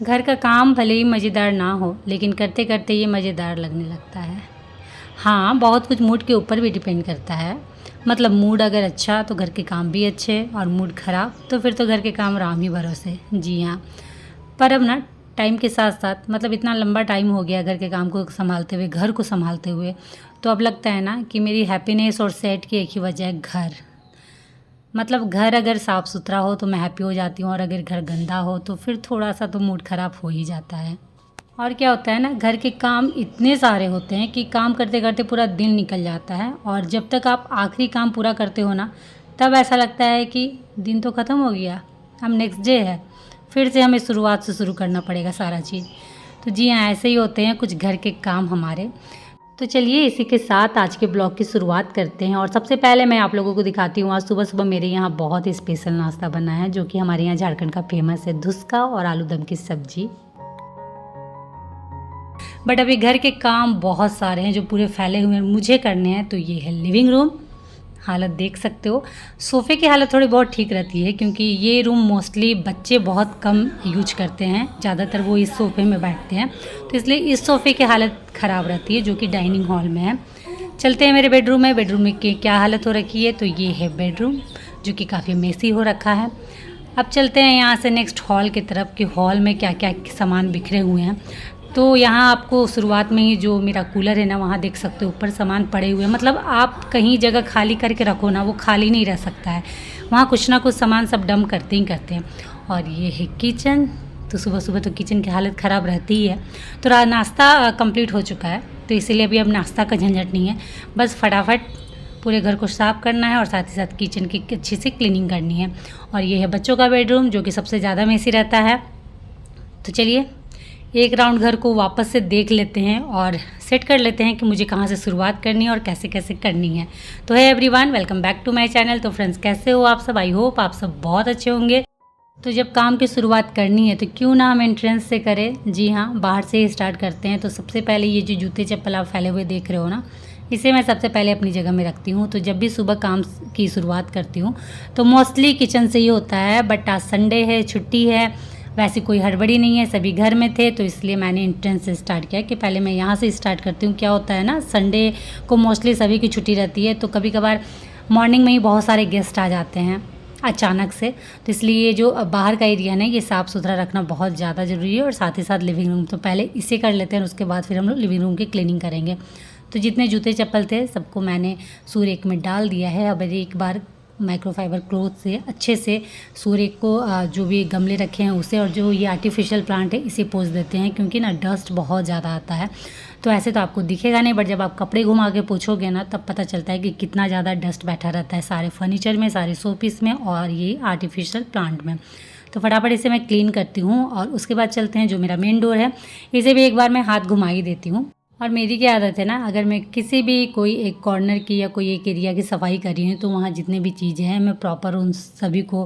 घर का काम भले ही मज़ेदार ना हो, लेकिन करते करते ये मज़ेदार लगने लगता है। हाँ, बहुत कुछ मूड के ऊपर भी डिपेंड करता है। मतलब मूड अगर अच्छा तो घर के काम भी अच्छे, और मूड ख़राब तो फिर तो घर के काम राम ही भरोसे। जी हाँ। पर अब ना टाइम के साथ साथ, मतलब इतना लंबा टाइम हो गया घर के काम को संभालते हुए, घर को संभालते हुए, तो अब लगता है ना कि मेरी हैप्पीनेस और सैड की एक ही वजह है, घर। मतलब घर अगर साफ़ सुथरा हो तो मैं हैप्पी हो जाती हूँ, और अगर घर गंदा हो तो फिर थोड़ा सा तो मूड ख़राब हो ही जाता है। और क्या होता है ना, घर के काम इतने सारे होते हैं कि काम करते करते पूरा दिन निकल जाता है, और जब तक आप आखिरी काम पूरा करते हो ना, तब ऐसा लगता है कि दिन तो ख़त्म हो गया, अब नेक्स्ट डे है, फिर से हमें शुरुआत से शुरू करना पड़ेगा सारा चीज़। तो जी हाँ, ऐसे ही होते हैं कुछ घर के काम हमारे। तो चलिए इसी के साथ आज के ब्लॉग की शुरुआत करते हैं। और सबसे पहले मैं आप लोगों को दिखाती हूँ, आज सुबह सुबह मेरे यहाँ बहुत ही स्पेशल नाश्ता बना है, जो कि हमारे यहाँ झारखंड का फेमस है, धुसका और आलू दम की सब्जी। बट अभी घर के काम बहुत सारे हैं जो पूरे फैले हुए हैं, मुझे करने हैं। तो ये है लिविंग रूम, हालत देख सकते हो। सोफ़े की हालत थोड़ी बहुत ठीक रहती है, क्योंकि ये रूम मोस्टली बच्चे बहुत कम यूज करते हैं, ज़्यादातर वो इस सोफ़े में बैठते हैं, तो इसलिए इस सोफ़े की हालत ख़राब रहती है, जो कि डाइनिंग हॉल में है। चलते हैं मेरे बेडरूम में। बेडरूम में की क्या हालत हो रखी है, तो ये है बेडरूम, जो कि काफ़ी मेसी हो रखा है। अब चलते हैं यहाँ से नेक्स्ट हॉल की तरफ, कि हॉल में क्या क्या सामान बिखरे हुए हैं। तो यहाँ आपको शुरुआत में ही जो मेरा कूलर है ना, वहाँ देख सकते हो ऊपर सामान पड़े हुए हैं। मतलब आप कहीं जगह खाली करके रखो ना, वो खाली नहीं रह सकता है, वहाँ कुछ ना कुछ सामान सब डंप करते ही करते हैं। और ये है किचन। तो सुबह सुबह तो किचन की हालत ख़राब रहती ही है। तो नाश्ता कंप्लीट हो चुका है, तो इसीलिए अभी अब नाश्ता का झंझट नहीं है, बस फटाफट पूरे घर को साफ़ करना है, और साथ ही साथ किचन की अच्छी से क्लीनिंग करनी है। और ये है बच्चों का बेडरूम, जो कि सबसे ज़्यादा मेसी रहता है। तो चलिए एक राउंड घर को वापस से देख लेते हैं, और सेट कर लेते हैं कि मुझे कहाँ से शुरुआत करनी है और कैसे कैसे करनी है। तो hi everyone, welcome back to my channel. तो फ्रेंड्स, कैसे हो आप सब? आई होप आप सब बहुत अच्छे होंगे। तो जब काम की शुरुआत करनी है तो क्यों ना हम एंट्रेंस से करें। जी हाँ, बाहर से ही स्टार्ट करते हैं। तो सबसे पहले ये जो जूते चप्पल आप फैले हुए देख रहे हो ना, इसे मैं सबसे पहले अपनी जगह में रखती हूँ। तो जब भी सुबह काम की शुरुआत करती हूँ तो मोस्टली किचन से ही होता है, बट आज संडे है, छुट्टी है, वैसे कोई हड़बड़ी नहीं है, सभी घर में थे, तो इसलिए मैंने एंट्रेंस से स्टार्ट किया कि पहले मैं यहाँ से स्टार्ट करती हूँ। क्या होता है ना, संडे को मोस्टली सभी की छुट्टी रहती है, तो कभी कभार मॉर्निंग में ही बहुत सारे गेस्ट आ जाते हैं अचानक से, तो इसलिए ये जो बाहर का एरिया है ना, ये साफ़ सुथरा रखना बहुत ज़्यादा ज़रूरी है। और साथ ही साथ लिविंग रूम तो पहले इसे कर लेते हैं, और उसके बाद फिर हम लोग लिविंग रूम की क्लीनिंग करेंगे। तो जितने जूते चप्पल थे सबको मैंने सूर्य एक में डाल दिया है। अब एक बार माइक्रोफाइबर क्लॉथ से अच्छे से सूर्य को जो भी गमले रखे हैं उसे, और जो ये आर्टिफिशियल प्लांट है इसे पोंछ देते हैं, क्योंकि ना डस्ट बहुत ज़्यादा आता है। तो ऐसे तो आपको दिखेगा नहीं, बट जब आप कपड़े घुमा के पोंछोगे ना, तब पता चलता है कि कितना ज़्यादा डस्ट बैठा रहता है सारे फर्नीचर में, सारे शोपीस में, और ये आर्टिफिशियल प्लांट में। तो फटाफट इसे मैं क्लीन करती हूँ, और उसके बाद चलते हैं जो मेरा मेन डोर है, इसे भी एक बार मैं हाथ घुमा ही देती हूँ। और मेरी क्या आदत है ना, अगर मैं किसी भी कोई एक कॉर्नर की या कोई एक एरिया की सफाई कर रही हूँ, तो वहाँ जितने भी चीज़ें हैं मैं प्रॉपर उन सभी को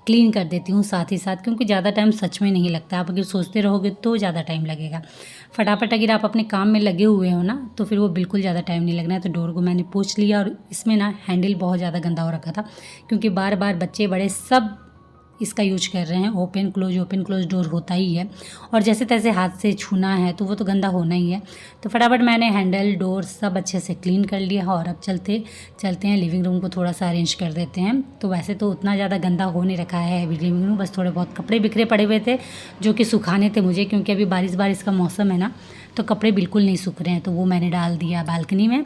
क्लीन कर देती हूँ साथ ही साथ, क्योंकि ज़्यादा टाइम सच में नहीं लगता। आप अगर सोचते रहोगे तो ज़्यादा टाइम लगेगा। फटाफट अगर आप अपने काम में लगे हुए हो ना, तो फिर वो बिल्कुल ज़्यादा टाइम नहीं लगना है। तो डोर को मैंने पोंछ लिया, और इसमें ना हैंडल बहुत ज़्यादा गंदा हो रखा था, क्योंकि बार बार बच्चे बड़े सब इसका यूज कर रहे हैं। ओपन क्लोज डोर होता ही है, और जैसे तैसे हाथ से छूना है तो वो तो गंदा होना ही है। तो फटाफट मैंने हैंडल डोर सब अच्छे से क्लीन कर लिया। और अब चलते हैं लिविंग रूम को थोड़ा सा अरेंज कर देते हैं। तो वैसे तो उतना ज़्यादा गंदा हो नहीं रखा है अभी लिविंग रूम, बस थोड़े बहुत कपड़े बिखरे पड़े हुए थे जो कि सुखाने थे मुझे, क्योंकि अभी बारिश का मौसम है ना, तो कपड़े बिल्कुल नहीं सूख रहे हैं। तो वो मैंने डाल दिया बालकनी में।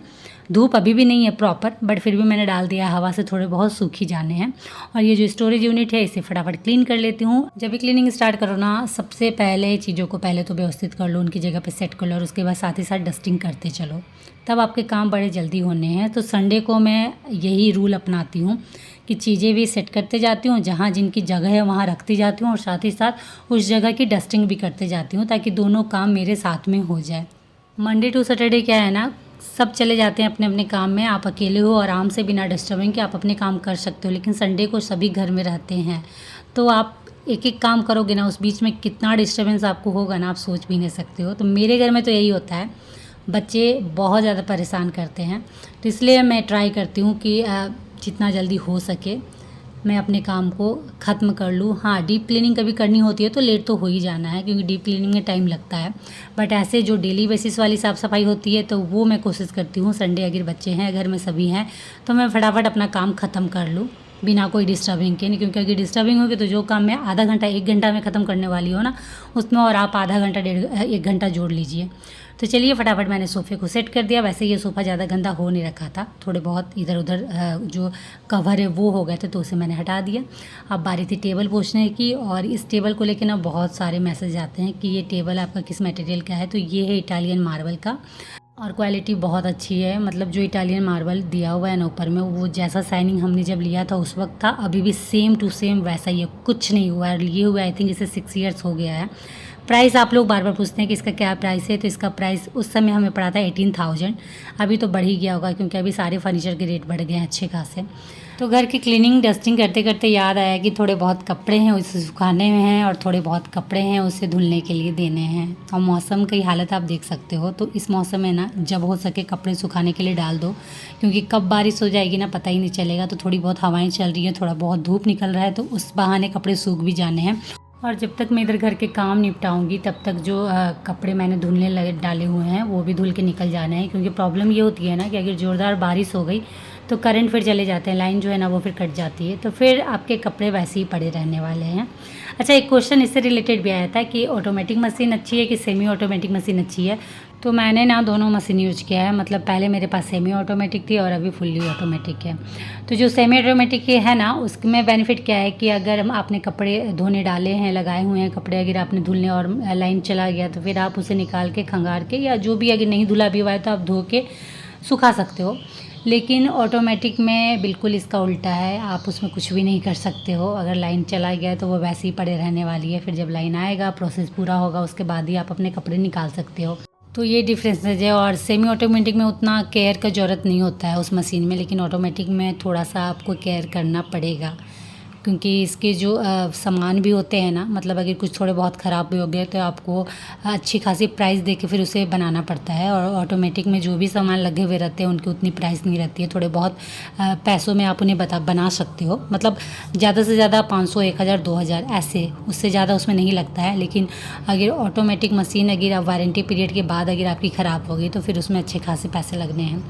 धूप अभी भी नहीं है प्रॉपर, बट फिर भी मैंने डाल दिया, हवा से थोड़े बहुत सूखी जाने हैं। और ये जो स्टोरेज यूनिट है इसे फटाफट क्लीन कर लेती हूँ। जब भी क्लीनिंग स्टार्ट करो ना, सबसे पहले चीज़ों को पहले तो व्यवस्थित कर लो, उनकी जगह पे सेट कर लो, और उसके बाद साथ ही साथ डस्टिंग करते चलो, तब आपके काम बड़े जल्दी होने हैं। तो संडे को मैं यही रूल अपनाती हूँ कि चीज़ें भी सेट करते जाती हूँ, जहाँ जिनकी जगह है वहाँ रखती जाती हूँ, और साथ ही साथ उस जगह की डस्टिंग भी करते जाती हूँ, ताकि दोनों काम मेरे साथ में हो जाए। मंडे टू सैटरडे क्या है ना, सब चले जाते हैं अपने अपने काम में, आप अकेले हो आराम से बिना डिस्टर्बिंग के आप अपने काम कर सकते हो। लेकिन संडे को सभी घर में रहते हैं, तो आप एक एक काम करोगे ना, उस बीच में कितना डिस्टर्बेंस आपको होगा ना, आप सोच भी नहीं सकते हो। तो मेरे घर में तो यही होता है, बच्चे बहुत ज़्यादा परेशान करते हैं, तो इसलिए मैं ट्राई करती हूँ कि जितना जल्दी हो सके मैं अपने काम को ख़त्म कर लूँ। हाँ, डीप क्लीनिंग कभी करनी होती है तो लेट तो हो ही जाना है, क्योंकि डीप क्लीनिंग में टाइम लगता है। बट ऐसे जो डेली बेसिस वाली साफ़ सफाई होती है तो वो मैं कोशिश करती हूँ संडे अगर बच्चे हैं घर में सभी हैं तो मैं फटाफट अपना काम ख़त्म कर लूँ बिना कोई डिस्टर्बिंग के। नहीं, क्योंकि अगर डिस्टर्बिंग होगी तो जो काम मैं आधा घंटा 1 घंटा में ख़त्म करने वाली हूँ ना, उसमें और आप आधा घंटा 1 घंटा जोड़ लीजिए। तो चलिए फटाफट मैंने सोफ़े को सेट कर दिया। वैसे ये सोफ़ा ज़्यादा गंदा हो नहीं रखा था, थोड़े बहुत इधर उधर जो कवर है वो हो गए थे तो उसे मैंने हटा दिया। अब बारी थी टेबल पोंछने की, और इस टेबल को लेकर ना बहुत सारे मैसेज आते हैं कि ये टेबल आपका किस मटेरियल का है। तो ये है इटालियन मार्बल का, और क्वालिटी बहुत अच्छी है। मतलब जो इटालियन मार्बल दिया हुआ है ना ऊपर में, वो जैसा शाइनिंग हमने जब लिया था उस वक्त था, अभी भी सेम टू सेम वैसा ही है, कुछ नहीं हुआ है। लिए हुए आई थिंक इसे 6 ईयर्स हो गया है। प्राइस आप लोग बार बार पूछते हैं कि इसका क्या प्राइस है, तो इसका प्राइस उस समय हमें पड़ा था 18,000। अभी तो बढ़ ही गया होगा, क्योंकि अभी सारे फर्नीचर के रेट बढ़ गए हैं अच्छे खासे। तो घर की क्लीनिंग डस्टिंग करते करते याद आया कि थोड़े बहुत कपड़े हैं उसे सुखाने में हैं, और थोड़े बहुत कपड़े हैं उसे धुलने के लिए देने हैं। और मौसम की हालत आप देख सकते हो, तो इस मौसम में ना जब हो सके कपड़े सुखाने के लिए डाल दो, क्योंकि कब बारिश हो जाएगी ना पता ही नहीं चलेगा। तो थोड़ी बहुत हवाएं चल रही हैं, थोड़ा बहुत धूप निकल रहा है, तो उस बहाने कपड़े सूख भी जाने हैं। और जब तक मैं इधर घर के काम निपटाऊंगी तब तक जो कपड़े मैंने धुलने लगे डाले हुए हैं वो भी धुल के निकल जाने हैं। क्योंकि प्रॉब्लम ये होती है ना कि अगर ज़ोरदार बारिश हो गई तो करंट फिर चले जाते हैं, लाइन जो है ना वो फिर कट जाती है, तो फिर आपके कपड़े वैसे ही पड़े रहने वाले हैं। अच्छा, एक क्वेश्चन इससे रिलेटेड भी आया था कि ऑटोमेटिक मशीन अच्छी है कि सेमी ऑटोमेटिक मशीन अच्छी है। तो मैंने ना दोनों मशीन यूज किया है। मतलब पहले मेरे पास सेमी ऑटोमेटिक थी और अभी फुल्ली ऑटोमेटिक है। तो जो सेमी ऑटोमेटिक है ना, उसमें बेनिफिट क्या है कि अगर आपने कपड़े धोने डाले हैं, लगाए हुए हैं कपड़े, अगर आपने धुलने और लाइन चला गया तो फिर आप उसे निकाल के खंगार के, या जो भी अगर नहीं धुला भी हुआ है तो आप धो के सुखा सकते हो। लेकिन ऑटोमेटिक में बिल्कुल इसका उल्टा है, आप उसमें कुछ भी नहीं कर सकते हो। अगर लाइन चला गया तो वो वैसे ही पड़े रहने वाली है। फिर जब लाइन आएगा, प्रोसेस पूरा होगा, उसके बाद ही आप अपने कपड़े निकाल सकते हो। तो ये डिफरेंसेज है। और सेमी ऑटोमेटिक में उतना केयर का ज़रूरत नहीं होता है उस मशीन में, लेकिन ऑटोमेटिक में थोड़ा सा आपको केयर करना पड़ेगा, क्योंकि इसके जो सामान भी होते हैं ना, मतलब अगर कुछ थोड़े बहुत ख़राब भी हो गए तो आपको अच्छी खासी प्राइस दे के फिर उसे बनाना पड़ता है। और ऑटोमेटिक में जो भी सामान लगे हुए रहते हैं उनकी उतनी प्राइस नहीं रहती है, थोड़े बहुत पैसों में आप उन्हें बना सकते हो। मतलब ज़्यादा से ज़्यादा 500, 1000, 2000 ऐसे, उससे ज़्यादा उसमें नहीं लगता है। लेकिन अगर ऑटोमेटिक मशीन अगर आप वारंटी पीरियड के बाद अगर आपकी ख़राब हो गई तो फिर उसमें अच्छे खासे पैसे लगने हैं।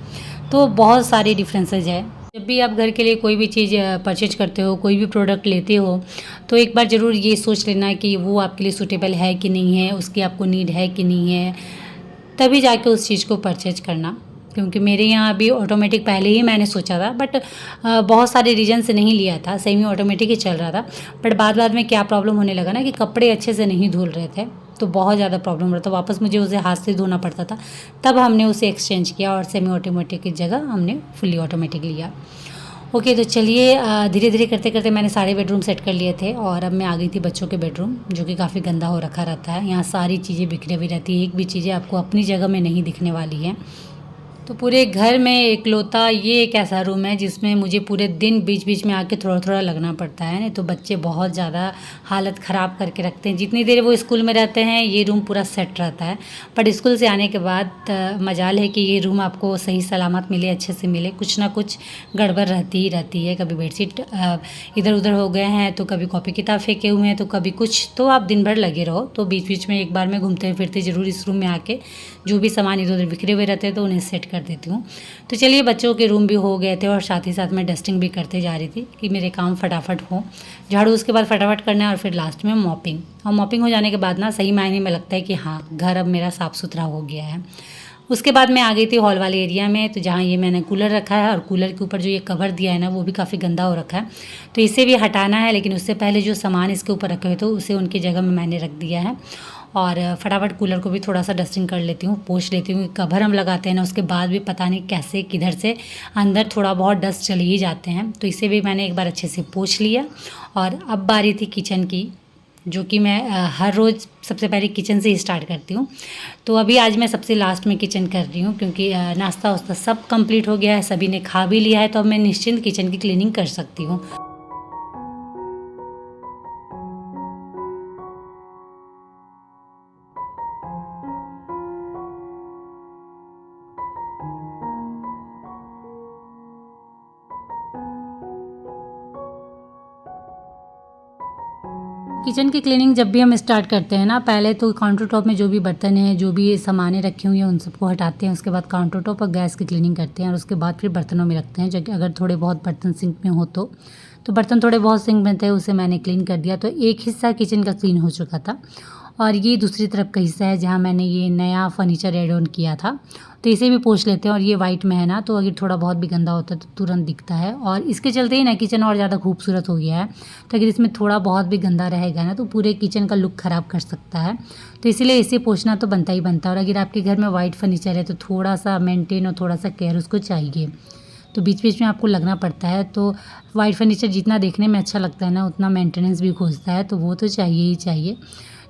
तो बहुत सारे डिफरेंसेज है। जब भी आप घर के लिए कोई भी चीज़ परचेज करते हो, कोई भी प्रोडक्ट लेते हो, तो एक बार ज़रूर ये सोच लेना कि वो आपके लिए सूटेबल है कि नहीं है, उसकी आपको नीड है कि नहीं है, तभी जाके उस चीज़ को परचेज करना। क्योंकि मेरे यहाँ अभी ऑटोमेटिक पहले ही मैंने सोचा था, बट बहुत सारे रीज़न से नहीं लिया था, सेमी ऑटोमेटिक ही चल रहा था। बट बाद में क्या प्रॉब्लम होने लगा ना कि कपड़े अच्छे से नहीं धुल रहे थे, तो बहुत ज़्यादा प्रॉब्लम हो रहा था, वापस मुझे उसे हाथ से धोना पड़ता था। तब हमने उसे एक्सचेंज किया और सेमी ऑटोमेटिक की जगह हमने फुली ऑटोमेटिक लिया। ओके, तो चलिए धीरे धीरे करते करते मैंने सारे बेडरूम सेट कर लिए थे, और अब मैं आ गई थी बच्चों के बेडरूम, जो कि काफ़ी गंदा हो रखा रहता है। यहाँ सारी चीज़ें बिखरी हुई रहती है, एक भी चीज़ें आपको अपनी जगह में नहीं दिखने वाली है। तो पूरे घर में इकलौता ये एक ऐसा रूम है जिसमें मुझे पूरे दिन बीच बीच में आके थोड़ा थोड़ा लगना पड़ता है। नहीं तो बच्चे बहुत ज़्यादा हालत ख़राब करके रखते हैं। जितनी देर वो स्कूल में रहते हैं ये रूम पूरा सेट रहता है, बट स्कूल से आने के बाद मजाल है कि ये रूम आपको सही सलामत मिले, अच्छे से मिले। कुछ ना कुछ गड़बड़ रहती ही रहती है। कभी बेडशीट इधर उधर हो गए हैं, तो कभी कॉपी किताब फेंके हुए हैं, तो कभी कुछ। तो आप दिन भर लगे रहो, तो बीच बीच में एक बार मैं घूमते फिरते ज़रूर इस रूम में आके जो भी सामान इधर उधर बिखरे हुए रहते हैं तो उन्हें सेट कर देती हूँ। तो चलिए बच्चों के रूम भी हो गए थे, और साथ ही साथ मैं डस्टिंग भी करते जा रही थी कि मेरे काम फटाफट हो। झाड़ू उसके बाद फटाफट करना है, और फिर लास्ट में मॉपिंग। और मॉपिंग हो जाने के बाद ना सही मायने में लगता है कि हाँ, घर अब मेरा साफ़ सुथरा हो गया है। उसके बाद मैं आ गई थी हॉल वाले एरिया में, तो जहाँ ये मैंने कूलर रखा है, और कूलर के ऊपर जो ये कवर दिया है ना वो भी काफ़ी गंदा हो रखा है, तो इसे भी हटाना है। लेकिन उससे पहले जो सामान इसके ऊपर रखे हुए थे उसे उनकी जगह में मैंने रख दिया है। और फटाफट कूलर को भी थोड़ा सा डस्टिंग कर लेती हूँ, पोंछ लेती हूँ। कवर हम लगाते हैं ना, उसके बाद भी पता नहीं कैसे किधर से अंदर थोड़ा बहुत डस्ट चले ही जाते हैं, तो इसे भी मैंने एक बार अच्छे से पोंछ लिया। और अब बारी थी किचन की, जो कि मैं हर रोज़ सबसे पहले किचन से ही स्टार्ट करती हूँ। तो अभी आज मैं सबसे लास्ट में किचन कर रही हूँ, क्योंकि नाश्ता वास्ता सब कंप्लीट हो गया है, सभी ने खा भी लिया है, तो अब मैं निश्चिंत किचन की क्लीनिंग कर सकती हूँ। किचन की क्लीनिंग जब भी हम स्टार्ट करते हैं ना, पहले तो काउंटर टॉप में जो भी बर्तन हैं, जो भी सामानें रखी हुई हैं, उन सबको हटाते हैं। उसके बाद काउंटर टॉप और गैस की क्लीनिंग करते हैं और उसके बाद फिर बर्तनों में रखते हैं। जो अगर थोड़े बहुत बर्तन सिंक में हो तो बर्तन थोड़े बहुत सिंक में थे, उसे मैंने क्लीन कर दिया। तो एक हिस्सा किचन का क्लीन हो चुका था और ये दूसरी तरफ का हिस्सा है जहाँ मैंने ये नया फर्नीचर एड ऑन किया था। तो इसे भी पोंछ लेते हैं और ये वाइट में है ना, तो अगर थोड़ा बहुत भी गंदा होता है तो तुरंत दिखता है और इसके चलते ही ना किचन और ज़्यादा खूबसूरत हो गया है। तो अगर इसमें थोड़ा बहुत भी गंदा रहेगा ना तो पूरे किचन का लुक ख़राब कर सकता है। तो इसीलिए इसे पोंछना तो बनता ही बनता है। और अगर आपके घर में वाइट फर्नीचर है तो थोड़ा सा मेंटेन और थोड़ा सा केयर उसको चाहिए। तो बीच बीच में आपको लगना पड़ता है। तो वाइट फर्नीचर जितना देखने में अच्छा लगता है ना, उतना मेंटेनेंस भी खोजता है, तो वो तो चाहिए ही चाहिए।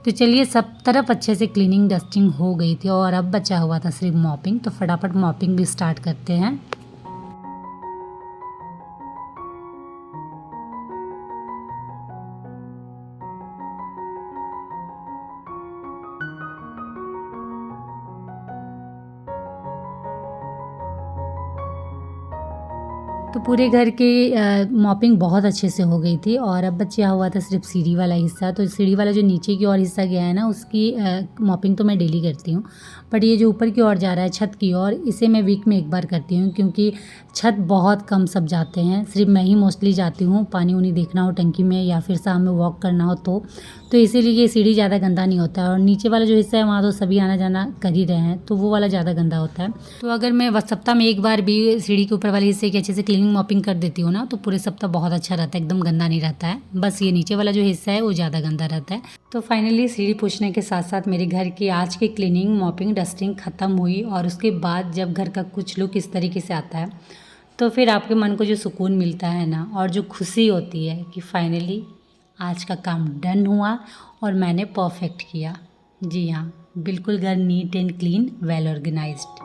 तो चलिए, सब तरफ अच्छे से क्लीनिंग डस्टिंग हो गई थी और अब बचा हुआ था सिर्फ मॉपिंग। तो फटाफट मॉपिंग भी स्टार्ट करते हैं। तो पूरे घर की मॉपिंग बहुत अच्छे से हो गई थी और अब बचा हुआ था सिर्फ सीढ़ी वाला हिस्सा। तो सीढ़ी वाला जो नीचे की ओर हिस्सा गया है ना, उसकी मॉपिंग तो मैं डेली करती हूँ। बट ये जो ऊपर की ओर जा रहा है छत की ओर, इसे मैं वीक में एक बार करती हूँ क्योंकि छत बहुत कम सब जाते हैं। सिर्फ मैं ही मोस्टली जाती हूँ, पानी उनी देखना हो टंकी में या फिर शाम में वॉक करना हो तो इसीलिए ये सीढ़ी ज़्यादा गंदा नहीं होता है। और नीचे वाला जो हिस्सा है वहाँ तो सभी आना जाना कर ही रहे हैं, तो वो वाला ज़्यादा गंदा होता है। तो अगर मैं सप्ताह में एक बार भी सीढ़ी के ऊपर वाले हिस्से की अच्छे से क्लीनिंग मॉपिंग कर देती हूँ ना, तो पूरे सप्ताह बहुत अच्छा रहता है, एकदम गंदा नहीं रहता है। बस ये नीचे वाला जो हिस्सा है वो ज़्यादा गंदा रहता है। तो फाइनली सीढ़ी पोंछने के साथ साथ मेरे घर की आज की क्लीनिंग मॉपिंग डस्टिंग ख़त्म हुई। और उसके बाद जब घर का कुछ लुक इस तरीके से आता है तो फिर आपके मन को जो सुकून मिलता है ना, और जो खुशी होती है कि फाइनली आज का काम डन हुआ और मैंने परफेक्ट किया। जी हाँ, बिल्कुल घर neat and clean, well organised.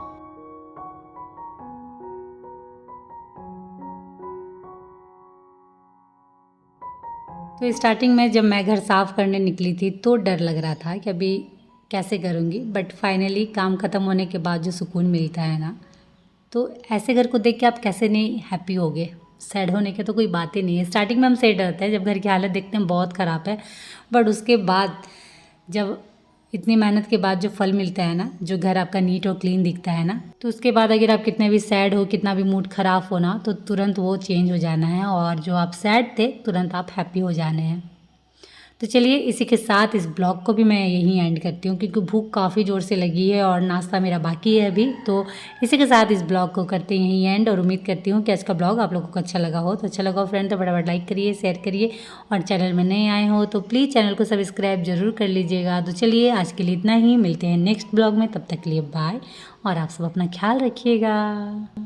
तो स्टार्टिंग में जब मैं घर साफ़ करने निकली थी तो डर लग रहा था कि अभी कैसे करूँगी, बट फाइनली काम ख़त्म होने के बाद जो सुकून मिलता है ना, तो ऐसे घर को देख के आप कैसे नहीं हैप्पी होगे। सैड होने की तो कोई बात ही नहीं है। स्टार्टिंग में हम सैड रहते हैं जब घर की हालत देखते हैं बहुत ख़राब है, बट उसके बाद जब इतनी मेहनत के बाद जो फल मिलता है ना, जो घर आपका नीट और क्लीन दिखता है ना, तो उसके बाद अगर आप कितने भी सैड हो, कितना भी मूड ख़राब हो ना, तो तुरंत वो चेंज हो जाना है और जो आप सैड थे तुरंत आप हैप्पी हो जाने हैं। तो चलिए, इसी के साथ इस ब्लॉग को भी मैं यहीं एंड करती हूँ क्योंकि भूख काफ़ी ज़ोर से लगी है और नाश्ता मेरा बाकी है अभी। तो इसी के साथ इस ब्लॉग को करते हैं यहीं एंड और उम्मीद करती हूँ कि आज का ब्लॉग आप लोगों को अच्छा लगा हो। तो अच्छा लगा हो फ्रेंड तो फटाफट लाइक करिए, शेयर करिए और चैनल में नए आए हो तो प्लीज़ चैनल को सब्सक्राइब ज़रूर कर लीजिएगा। तो चलिए, आज के लिए इतना ही, मिलते हैं नेक्स्ट ब्लॉग में, तब तक के लिए बाय और आप सब अपना ख्याल रखिएगा।